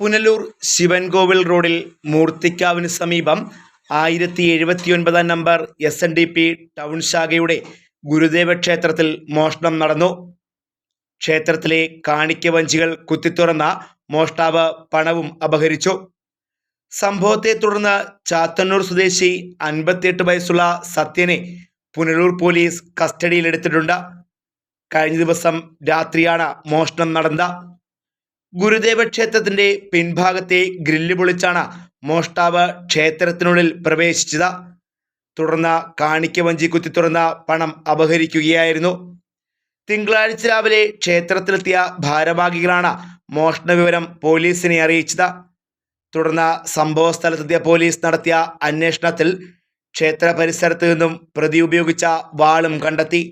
പുനലൂർ ശിവൻകോവിൽ റോഡിൽ മൂർത്തിക്കാവിന് സമീപം 1079 number SNDP town ശാഖയുടെ ഗുരുദേവ ക്ഷേത്രത്തിൽ മോഷണം നടന്നു. ക്ഷേത്രത്തിലെ കാണിക്കവഞ്ചികൾ കുത്തിത്തുറന്ന മോഷ്ടാവ് പണവും അപഹരിച്ചു. സംഭവത്തെ തുടർന്ന് ചാത്തന്നൂർ സ്വദേശി 58 വയസ്സുള്ള സത്യനെ പുനലൂർ പോലീസ് കസ്റ്റഡിയിലെടുത്തിട്ടുണ്ട്. കഴിഞ്ഞ ദിവസം രാത്രിയാണ് മോഷണം നടന്നത്. ഗുരുദേവ ക്ഷേത്രത്തിന്റെ പിൻഭാഗത്തെ ഗ്രില്ല് പൊളിച്ചാണ് മോഷ്ടാവ് ക്ഷേത്രത്തിനുള്ളിൽ പ്രവേശിച്ചത്. തുടർന്ന് കാണിക്കവഞ്ചി കുത്തി തുറന്ന പണം അപഹരിക്കുകയായിരുന്നു. തിങ്കളാഴ്ച രാവിലെ ക്ഷേത്രത്തിലെത്തിയ ഭാരവാഹികളാണ് മോഷണ വിവരം പോലീസിനെ അറിയിച്ചത്. തുടർന്ന് സംഭവ സ്ഥലത്തെത്തിയ പോലീസ് നടത്തിയ അന്വേഷണത്തിൽ ക്ഷേത്ര പരിസരത്ത് നിന്നും പ്രതി ഉപയോഗിച്ച വാളും കണ്ടെത്തി.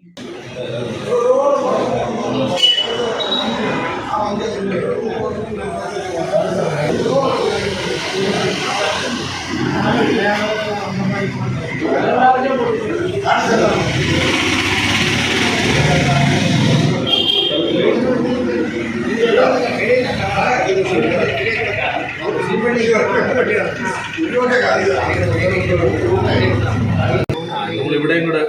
ഇവിടെയും കൂടെ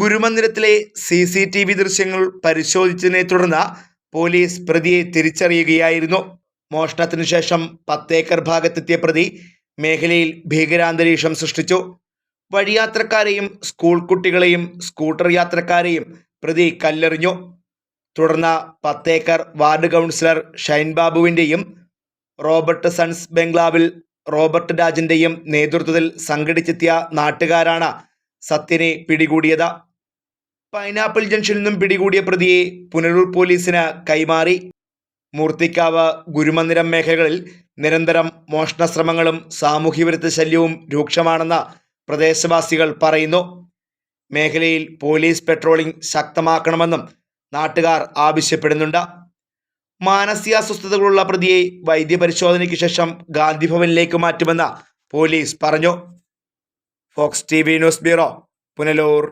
ഗുരുമന്ദിരത്തിലെ CCTV ദൃശ്യങ്ങൾ പരിശോധിച്ചതിനെ തുടർന്ന് പോലീസ് പ്രതിയെ തിരിച്ചറിയുകയായിരുന്നു. മോഷണത്തിനു ശേഷം 10 ഏക്കർ ഭാഗത്തെത്തിയ പ്രതി മേഖലയിൽ ഭീകരാന്തരീക്ഷം സൃഷ്ടിച്ചു. വഴിയാത്രക്കാരെയും സ്കൂൾ കുട്ടികളെയും സ്കൂട്ടർ യാത്രക്കാരെയും പ്രതി കല്ലെറിഞ്ഞു. തുടർന്ന് 10 ഏക്കർ വാർഡ് കൗൺസിലർ ഷൈൻ ബാബുവിൻ്റെയും റോബർട്ട് സൺസ് ബംഗ്ലാവിൽ റോബർട്ട് രാജിൻ്റെയും നേതൃത്വത്തിൽ സംഘടിച്ചെത്തിയ നാട്ടുകാരാണ് സത്യനെ പിടികൂടിയത്. പൈനാപ്പിൾ ജംഗ്ഷനിൽ നിന്നും പിടികൂടിയ പ്രതിയെ പുനലൂർ പോലീസിന് കൈമാറി. മൂർത്തിക്കാവ് ഗുരുമന്ദിരം മേഖലകളിൽ നിരന്തരം മോഷണ ശ്രമങ്ങളും സാമൂഹ്യവിരുദ്ധ ശല്യവും രൂക്ഷമാണെന്ന് പ്രദേശവാസികൾ പറയുന്നു. മേഖലയിൽ പോലീസ് പെട്രോളിംഗ് ശക്തമാക്കണമെന്നും നാട്ടുകാർ ആവശ്യപ്പെടുന്നുണ്ട്. മാനസികാസ്വസ്ഥതകളുള്ള പ്രതിയെ വൈദ്യപരിശോധനയ്ക്ക് ശേഷം ഗാന്ധിഭവനിലേക്ക് മാറ്റുമെന്ന് പോലീസ് പറഞ്ഞു. Fox TV news bureau, Punalur.